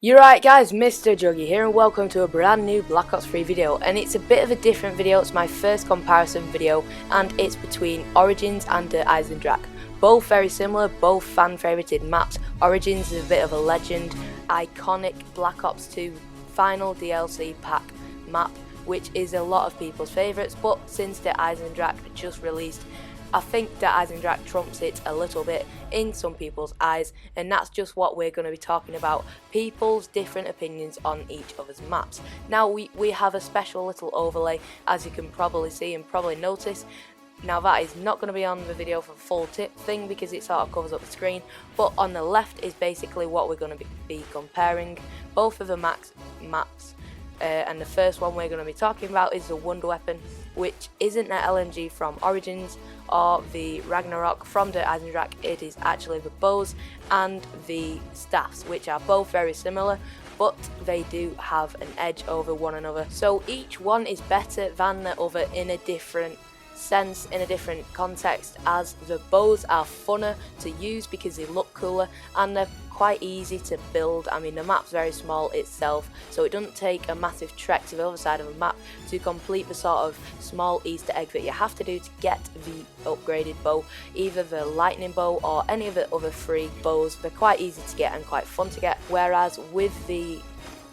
You're right guys, Mr. Juggy here and welcome to a brand new Black Ops 3 video, and it's a bit of a different video. It's my first comparison video and it's between Origins and Der Eisendrache. Both very similar, both fan favorited maps. Origins is a bit of a legend, iconic Black Ops 2 final DLC pack map, which is a lot of people's favourites, but since Der Eisendrache just released, I think Der Eisendrache trumps it a little bit in some people's eyes, and that's just what we're going to be talking about, people's different opinions on each other's maps. Now we have a special little overlay, as you can probably see and probably notice. Now that is not going to be on the video for full tip thing because it sort of covers up the screen, but on the left is basically what we're going to be comparing both of the maps. And the first one we're going to be talking about is the Wonder Weapon, which isn't an LMG from Origins or the Ragnarok from Der Eisendrache. It is actually the bows and the staffs, which are both very similar, but they do have an edge over one another. So each one is better than the other in a different sense, in a different context, as the bows are funner to use because they look cooler and they're quite easy to build. I mean, the map's very small itself, so it doesn't take a massive trek to the other side of the map to complete the sort of small Easter egg that you have to do to get the upgraded bow, either the lightning bow or any of the other free bows. They're quite easy to get and quite fun to get, whereas with the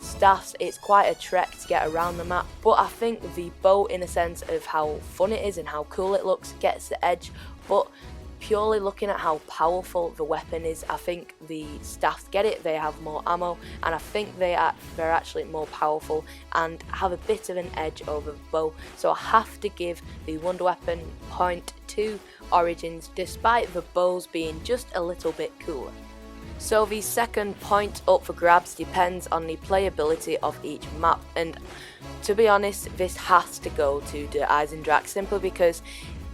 staffs it's quite a trek to get around the map. But I think the bow, in a sense of how fun it is and how cool it looks, gets the edge. But purely looking at how powerful the weapon is, I think the staffs get it. They have more ammo, and I think they're actually more powerful and have a bit of an edge over the bow. So I have to give the Wonder Weapon point to Origins, despite the bows being just a little bit cooler. So the second point up for grabs depends on the playability of each map, and to be honest, this has to go to Der Eisendrache simply because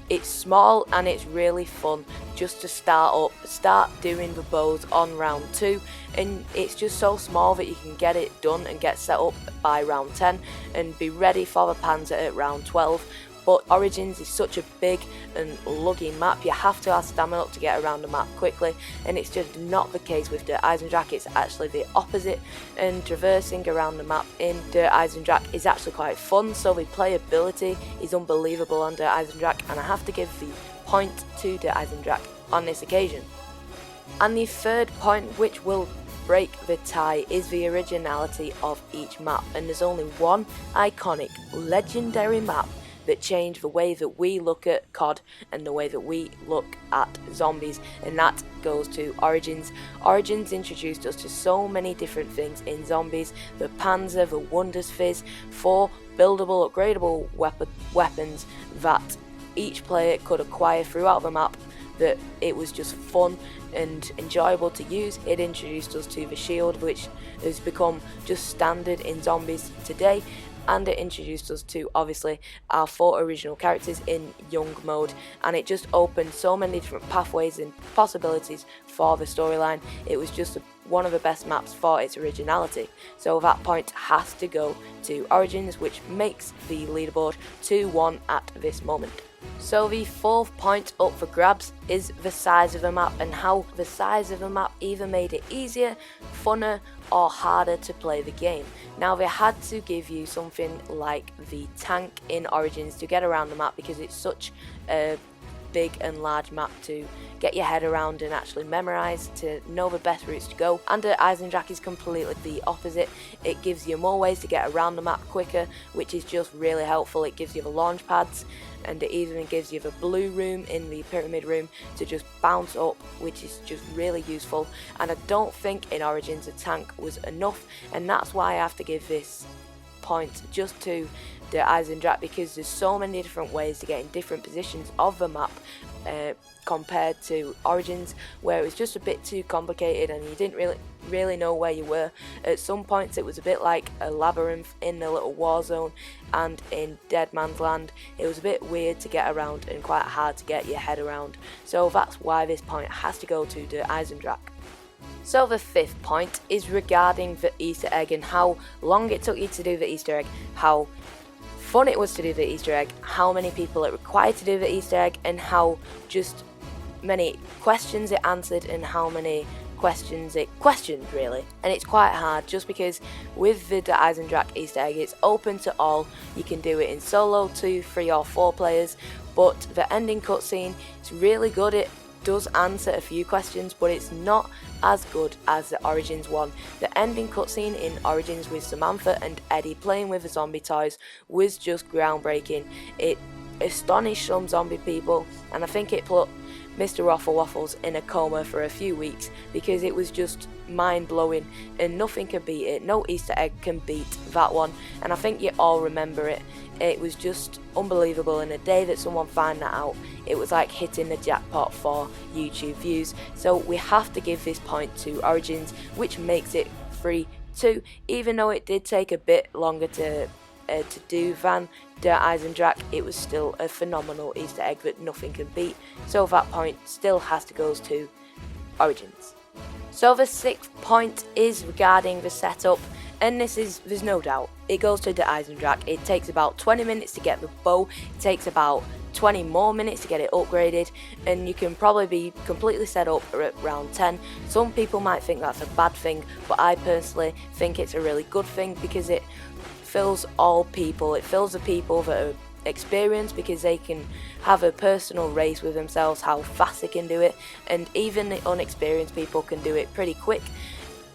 it's small and it's really fun just to start doing the bows on round 2, and it's just so small that you can get it done and get set up by round 10 and be ready for the Panzer at round 12. But Origins is such a big and lugging map, you have to have stamina to get around the map quickly, and it's just not the case with Der Eisendrache. It's actually the opposite, and traversing around the map in Der Eisendrache is actually quite fun, so the playability is unbelievable on Der Eisendrache, and I have to give the point to Der Eisendrache on this occasion. And the third point, which will break the tie, is the originality of each map, and there's only one iconic, legendary map that changed the way that we look at COD and the way that we look at zombies, and that goes to Origins. Origins introduced us to so many different things in zombies: the Panzer, the Wonders Fizz, 4 buildable, upgradable weapons that each player could acquire throughout the map, that it was just fun and enjoyable to use. It introduced us to the shield, which has become just standard in zombies today, and it introduced us to, obviously, our 4 original characters in young mode, and it just opened so many different pathways and possibilities for the storyline. It was just one of the best maps for its originality, so that point has to go to Origins, which makes the leaderboard 2-1 at this moment. So the fourth point up for grabs is the size of the map, and how the size of the map either made it easier, funner, or harder to play the game. Now, they had to give you something like the tank in Origins to get around the map, because it's such a big and large map to get your head around and actually memorize, to know the best routes to go. And Eisendrache is completely the opposite. It gives you more ways to get around the map quicker, which is just really helpful. It gives you the launch pads, and it even gives you the blue room in the pyramid room to just bounce up, which is just really useful. And I don't think in Origins a tank was enough, and that's why I have to give this point just to Der Eisendrache, because there's so many different ways to get in different positions of the map compared to Origins, where it was just a bit too complicated and you didn't really know where you were. At some points it was a bit like a labyrinth in the little war zone, and in Dead Man's Land it was a bit weird to get around and quite hard to get your head around. So that's why this point has to go to Der Eisendrache. So the fifth point is regarding the Easter egg and how long it took you to do the Easter egg, how fun it was to do the Easter egg, how many people it required to do the Easter egg, and how just many questions it answered and how many questions really, and it's quite hard just because with the Der Eisendrache Easter egg it's open to all. You can do it in solo, 2, 3 or 4 players, but the ending cutscene is really good. It does answer a few questions, but it's not as good as the Origins one. The ending cutscene in Origins with Samantha and Eddie playing with the zombie toys was just groundbreaking. It astonished some zombie people, and I think it put Mr. Waffle Waffles in a coma for a few weeks because it was just mind-blowing and nothing can beat it. No Easter egg can beat that one, and I think you all remember it. It was just unbelievable, and the day that someone found that out, it was like hitting the jackpot for YouTube views. So we have to give this point to Origins, which makes it free too, even though it did take a bit longer to do than Der Eisendrache. It was still a phenomenal Easter egg that nothing can beat, so that point still has to go to Origins. So the 6th point is regarding the setup, and there's no doubt, it goes to Der Eisendrache. It takes about 20 minutes to get the bow, it takes about 20 more minutes to get it upgraded, and you can probably be completely set up at round 10. Some people might think that's a bad thing, but I personally think it's a really good thing because it fills all people. It fills the people that are experienced because they can have a personal race with themselves, how fast they can do it, and even the unexperienced people can do it pretty quick.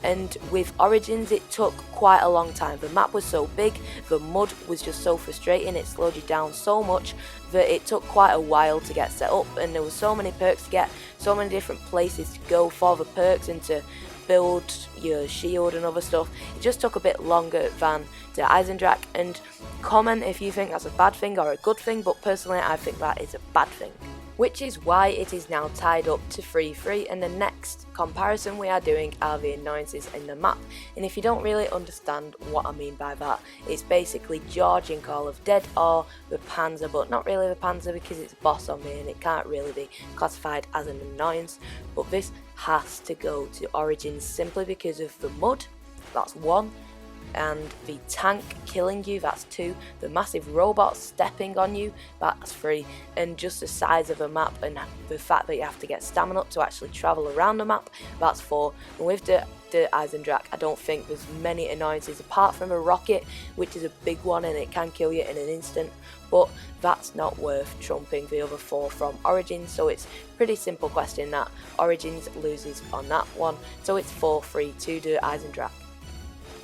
And with Origins it took quite a long time. The map was so big, the mud was just so frustrating, it slowed you down so much that it took quite a while to get set up, and there were so many perks to get, so many different places to go for the perks and to build your shield and other stuff. It just took a bit longer than the Eisendrache, and comment if you think that's a bad thing or a good thing, but personally I think that is a bad thing. Which is why it is now tied up to 3-3, and the next comparison we are doing are the annoyances in the map. And if you don't really understand what I mean by that, it's basically George in Call of Dead or the Panzer, but not really the Panzer because it's a boss on me and it can't really be classified as an annoyance. But this has to go to Origins simply because of the mud, that's 1. And the tank killing you, that's 2. The massive robot stepping on you, that's 3. And just the size of the map and the fact that you have to get stamina up to actually travel around the map, that's 4. And with the Eisendrache, I don't think there's many annoyances apart from a rocket, which is a big one and it can kill you in an instant, but that's not worth trumping the other 4 from Origins. So it's pretty simple question that Origins loses on that one, so it's 4-3 to the Eisendrache.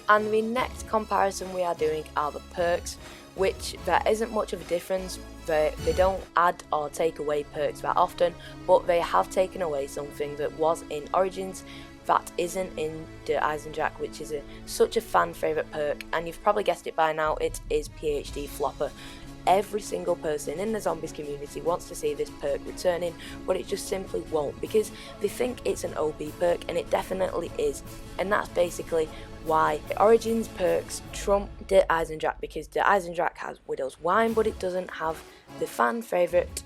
And the next comparison we are doing are the perks, which there isn't much of a difference. They don't add or take away perks that often, but they have taken away something that was in Origins that isn't in the Eisendrache, which is such a fan favourite perk, and you've probably guessed it by now, it is PhD Flopper. Every single person in the zombies community wants to see this perk returning, but it just simply won't because they think it's an OP perk, and it definitely is. And that's basically why the Origins perks trump the Eisendrache, because the Eisendrache has Widow's Wine, but it doesn't have the fan favourite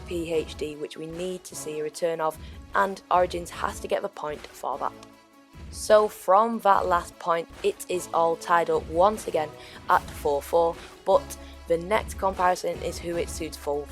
PhD, which we need to see a return of, and Origins has to get the point for that. So from that last point, it is all tied up once again at 4-4, but the next comparison is who it's suitable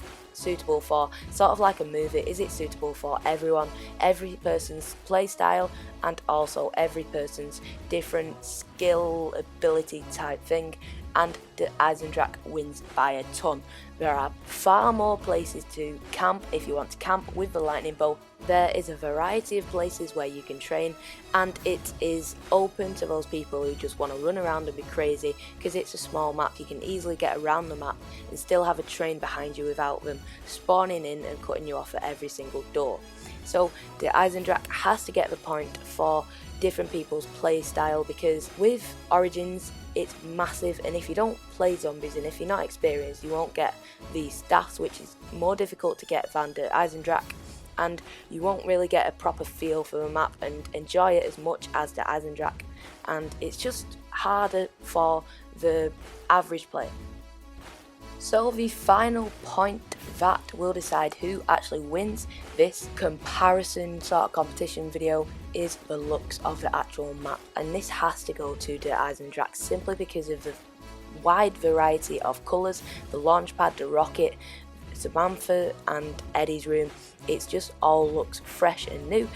for, sort of like a movie. Is it suitable for everyone, every person's playstyle, and also every person's different skill, ability type thing? And the Eisendrache wins by a ton. There are far more places to camp if you want to camp with the lightning bow. There is a variety of places where you can train, and it is open to those people who just want to run around and be crazy because it's a small map. You can easily get around the map and still have a train behind you without them spawning in and cutting you off at every single door. So the Eisendrache has to get the point for different people's play style, because with Origins it's massive, and if you don't play zombies and if you're not experienced, you won't get the stats, which is more difficult to get than the Eisendrache, and you won't really get a proper feel for the map and enjoy it as much as the Eisendrache, and it's just harder for the average player. So the final point that will decide who actually wins this comparison sort of competition video is the looks of the actual map, and this has to go to the Eisendrache simply because of the wide variety of colours, the launch pad, the rocket, Samantha and Eddie's room. It's just all looks fresh and new.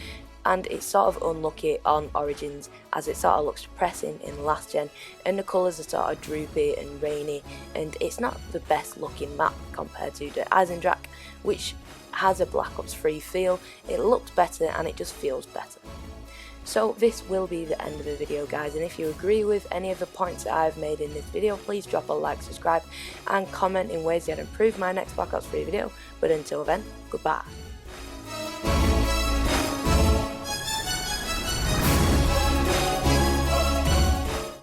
and it's sort of unlucky on Origins as it sort of looks depressing in last gen, and the colours are sort of droopy and rainy, and it's not the best looking map compared to the Eisendrache, which has a Black Ops 3 feel. It looks better and it just feels better. So this will be the end of the video, guys, and if you agree with any of the points that I've made in this video, please drop a like, subscribe and comment in ways that improve my next Black Ops 3 video. But until then, goodbye.